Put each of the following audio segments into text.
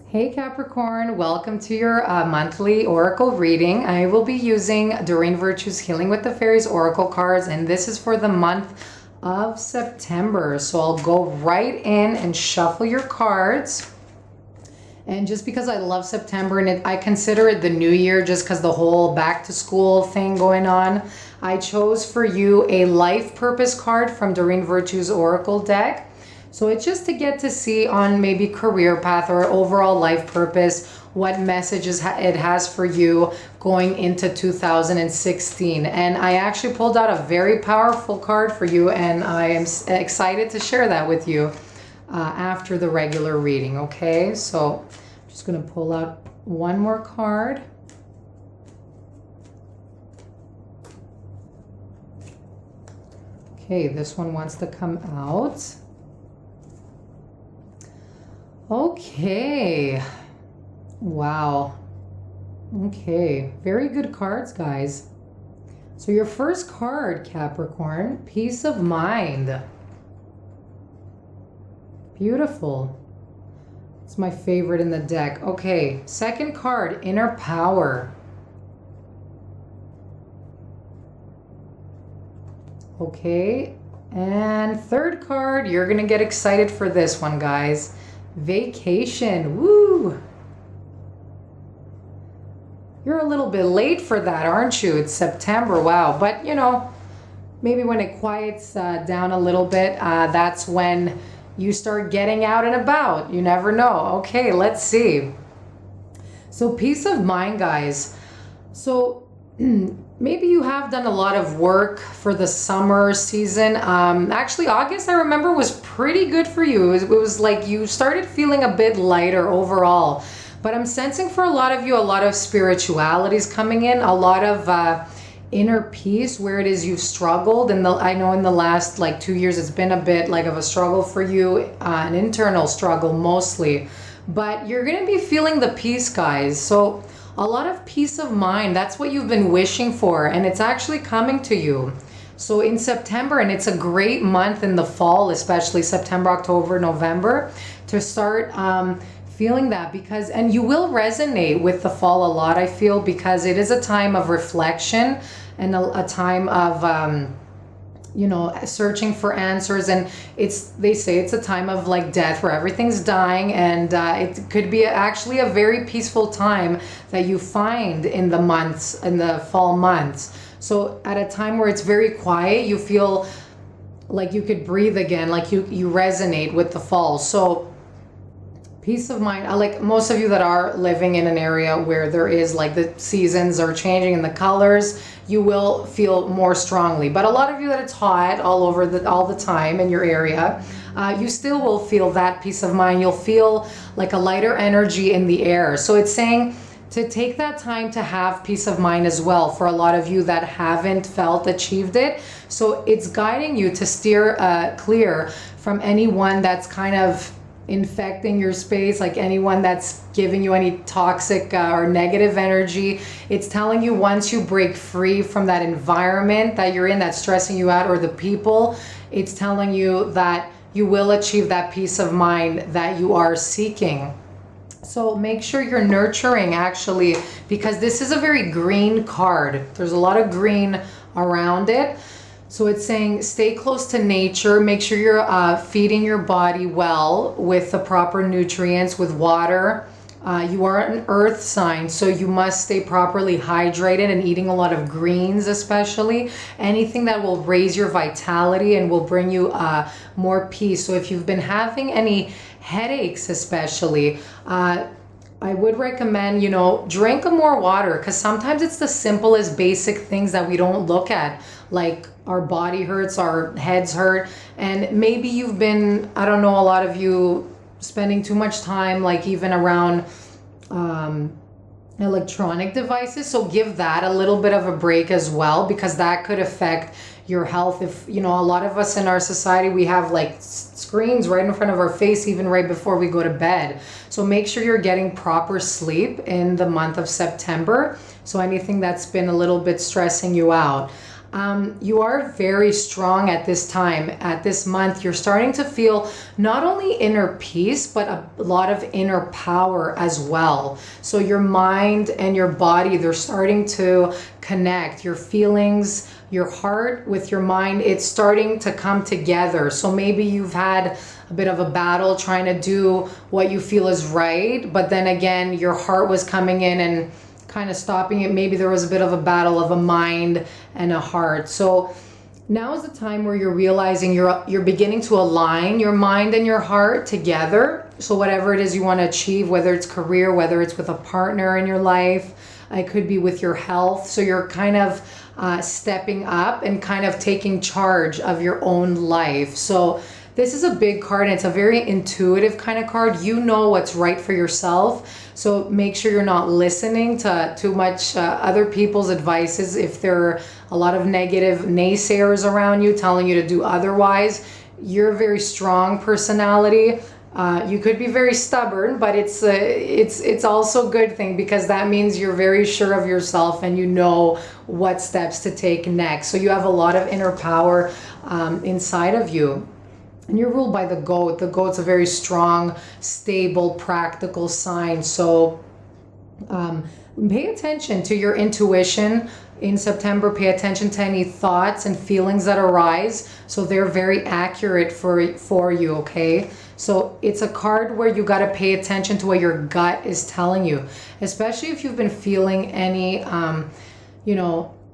Hey Capricorn, welcome to your monthly oracle reading. I will be using Doreen Virtue's Healing with the Fairies oracle cards, and this is for the month of September. So I'll go right in and shuffle your cards. And just because I love September and I consider it the new year, just because the whole back to school thing going on, I chose for you a life purpose card from Doreen Virtue's oracle deck. So it's just to get to see on maybe career path or overall life purpose, what messages it has for you going into 2016. And I actually pulled out a very powerful card for you, and I am excited to share that with you after the regular reading, okay? So I'm just gonna pull out one more card. Okay, this one wants to come out. Okay. Wow. Okay. Very good cards, guys. So your first card, Capricorn, peace of mind. Beautiful. It's my favorite in the deck. Okay. Second card, inner power. Okay. And third card, you're going to get excited for this one, guys. Vacation. Woo! You're a little bit late for that, aren't you? It's September. Wow. But, you know, maybe when it quiets down a little bit, that's when you start getting out and about. You never know. Okay, let's see. So peace of mind, guys. So maybe you have done a lot of work for the summer season. Actually, August, I remember, was pretty good for you. It was like you started feeling a bit lighter overall. But I'm sensing for a lot of you, a lot of spirituality is coming in, a lot of inner peace where it is you've struggled. And I know in the last 2 years, it's been a bit like of a struggle for you, an internal struggle mostly. But you're going to be feeling the peace, guys. So a lot of peace of mind, that's what you've been wishing for, and it's actually coming to you. So in September, and it's a great month in the fall, especially September, October, November, to start feeling that, because, and you will resonate with the fall a lot, I feel, because it is a time of reflection and a time of searching for answers. And they say it's a time of death where everything's dying, and it could be actually a very peaceful time that you find in the fall months. So at a time where it's very quiet, you feel like you could breathe again, like you resonate with the fall. So peace of mind. Like most of you that are living in an area where there is the seasons are changing and the colors, you will feel more strongly. But a lot of you that it's hot all the time in your area, you still will feel that peace of mind. You'll feel like a lighter energy in the air. So it's saying to take that time to have peace of mind as well for a lot of you that haven't achieved it. So it's guiding you to steer clear from anyone that's kind of infecting your space, like anyone that's giving you any toxic or negative energy. It's telling you once you break free from that environment that you're in that's stressing you out, or the people, it's telling you that you will achieve that peace of mind that you are seeking. So make sure you're nurturing, actually, because this is a very green card. There's a lot of green around it. So it's saying stay close to nature, make sure you're feeding your body well with the proper nutrients, with water. You are an earth sign, so you must stay properly hydrated and eating a lot of greens, especially. Anything that will raise your vitality and will bring you more peace. So if you've been having any headaches, especially, I would recommend, drink more water, because sometimes it's the simplest basic things that we don't look at, like our body hurts, our heads hurt, and maybe you've been, I don't know, a lot of you spending too much time even around electronic devices. So give that a little bit of a break as well, because that could affect your health. If a lot of us in our society, we have screens right in front of our face, even right before we go to bed. So make sure you're getting proper sleep in the month of September. So anything that's been a little bit stressing you out. You are very strong at this time, at this month. You're starting to feel not only inner peace, but a lot of inner power as well. So your mind and your body, they're starting to connect. Your feelings, your heart with your mind, it's starting to come together. So maybe you've had a bit of a battle trying to do what you feel is right, but then again, your heart was coming in and kind of stopping it. Maybe there was a bit of a battle of a mind and a heart. So now is the time where you're realizing you're beginning to align your mind and your heart together. So whatever it is you want to achieve, whether it's career, whether it's with a partner in your life, it could be with your health. So you're kind of stepping up and kind of taking charge of your own life. So this is a big card, and it's a very intuitive kind of card. You know what's right for yourself. So make sure you're not listening to too much other people's advices. If there are a lot of negative naysayers around you telling you to do otherwise, you're a very strong personality. You could be very stubborn, but it's also a good thing, because that means you're very sure of yourself and you know what steps to take next. So you have a lot of inner power inside of you. And you're ruled by the goat. The goat's a very strong, stable, practical sign. So pay attention to your intuition in September. Pay attention to any thoughts and feelings that arise. So they're very accurate for you, okay? So it's a card where you got to pay attention to what your gut is telling you, especially if you've been feeling any,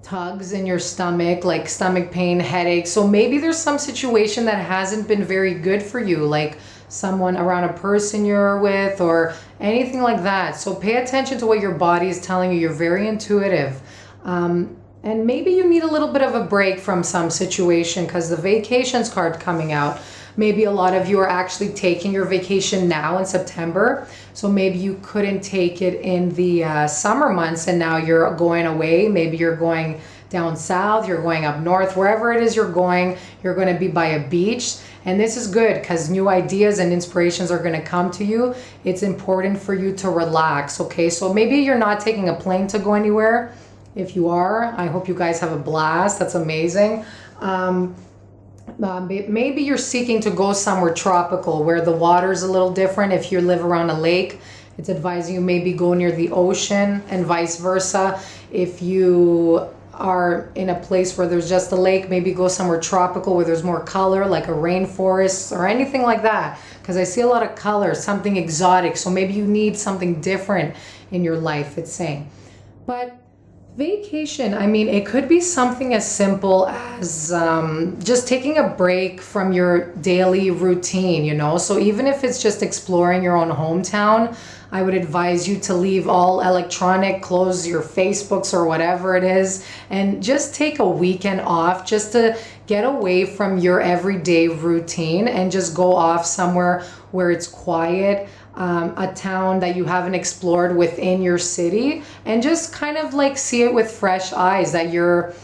tugs in your stomach, like stomach pain, headache. So maybe there's some situation that hasn't been very good for you, like someone around a person you're with or anything like that. So pay attention to what your body is telling you. You're very intuitive. And maybe you need a little bit of a break from some situation, because the vacations card coming out. Maybe a lot of you are actually taking your vacation now in September. So maybe you couldn't take it in the summer months, and now you're going away. Maybe you're going down south, you're going up north, wherever it is you're going to be by a beach. And this is good because new ideas and inspirations are going to come to you. It's important for you to relax, okay? So maybe you're not taking a plane to go anywhere. If you are, I hope you guys have a blast. That's amazing. Maybe you're seeking to go somewhere tropical where the water's a little different. If you live around a lake, it's advising you maybe go near the ocean, and vice versa. If you are in a place where there's just a lake, maybe go somewhere tropical where there's more color, like a rainforest or anything like that, because I see a lot of color, something exotic. So maybe you need something different in your life, it's saying. But vacation, I mean, it could be something as simple as just taking a break from your daily routine, So even if it's just exploring your own hometown, I would advise you to leave all electronic, close your Facebooks or whatever it is, and just take a weekend off just to get away from your everyday routine and just go off somewhere where it's quiet. A town that you haven't explored within your city, and just kind of like see it with fresh eyes, that you're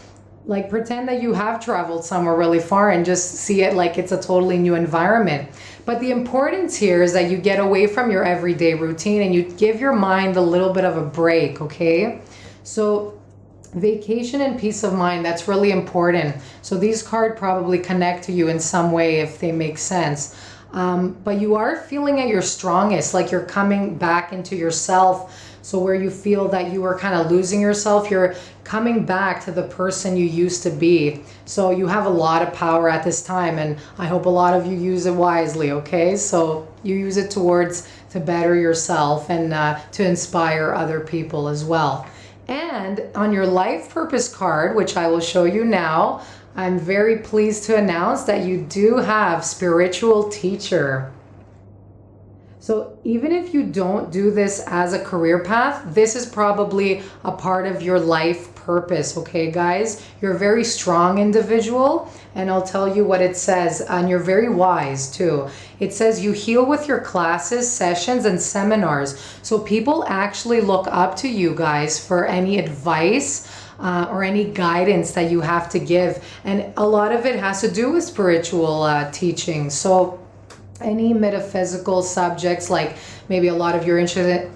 like, pretend that you have traveled somewhere really far and just see it like it's a totally new environment. But the importance here is that you get away from your everyday routine and you give your mind a little bit of a break, okay? So vacation and peace of mind, that's really important. So these cards probably connect to you in some way if they make sense. But you are feeling at your strongest, like you're coming back into yourself. So where you feel that you were kind of losing yourself, you're coming back to the person you used to be. So you have a lot of power at this time, and I hope a lot of you use it wisely, okay? So you use it to better yourself and to inspire other people as well. And on your life purpose card, which I will show you now, I'm very pleased to announce that you do have spiritual teacher. So even if you don't do this as a career path, this is probably a part of your life purpose, okay, guys? You're a very strong individual, and I'll tell you what it says, and you're very wise too. It says you heal with your classes, sessions, and seminars. So people actually look up to you guys for any advice or any guidance that you have to give. And a lot of it has to do with spiritual teaching. So any metaphysical subjects, like maybe a lot of you are interested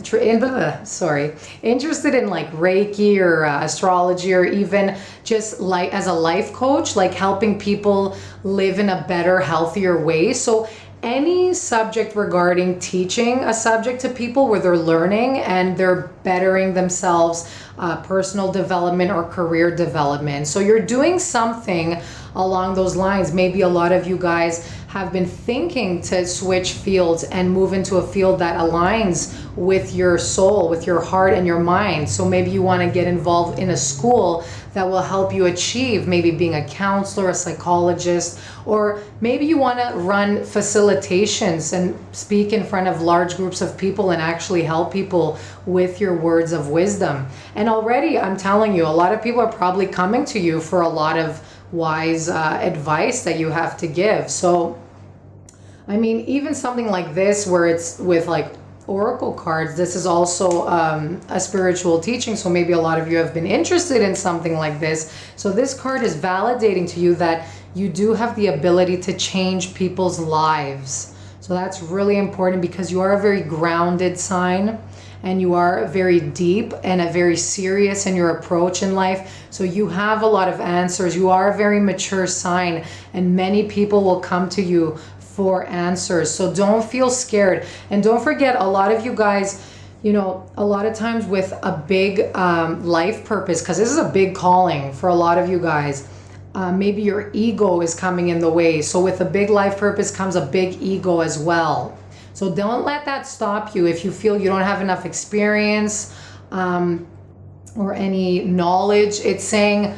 in like Reiki or astrology, or even just like as a life coach, like helping people live in a better, healthier way. So any subject regarding teaching a subject to people where they're learning and they're bettering themselves, personal development or career development. So you're doing something along those lines. Maybe a lot of you guys have been thinking to switch fields and move into a field that aligns with your soul, with your heart and your mind. So maybe you want to get involved in a school that will help you achieve maybe being a counselor, a psychologist, or maybe you want to run facilitations and speak in front of large groups of people and actually help people with your words of wisdom. And already I'm telling you, a lot of people are probably coming to you for a lot of wise advice that you have to give. So I mean, even something like this where it's with like oracle cards, this is also a spiritual teaching. So maybe a lot of you have been interested in something like this. So this card is validating to you that you do have the ability to change people's lives. So that's really important, because you are a very grounded sign, and you are very deep and a very serious in your approach in life. So you have a lot of answers. You are a very mature sign, and many people will come to you for answers. So don't feel scared. And don't forget, a lot of you guys, you know, a lot of times with a big life purpose, because this is a big calling for a lot of you guys, maybe your ego is coming in the way. So with a big life purpose comes a big ego as well. So don't let that stop you if you feel you don't have enough experience or any knowledge. It's saying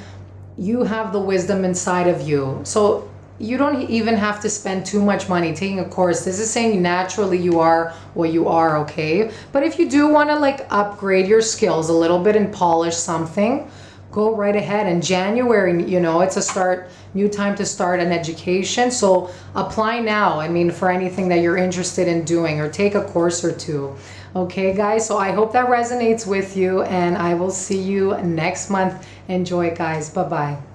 you have the wisdom inside of you. So you don't even have to spend too much money taking a course. This is saying naturally you are what you are, okay? But if you do want to like upgrade your skills a little bit and polish something, go right ahead. In January, you know, it's a new time to start an education. So apply now, I mean, for anything that you're interested in doing, or take a course or two. Okay, guys, so I hope that resonates with you, and I will see you next month. Enjoy, guys. Bye-bye.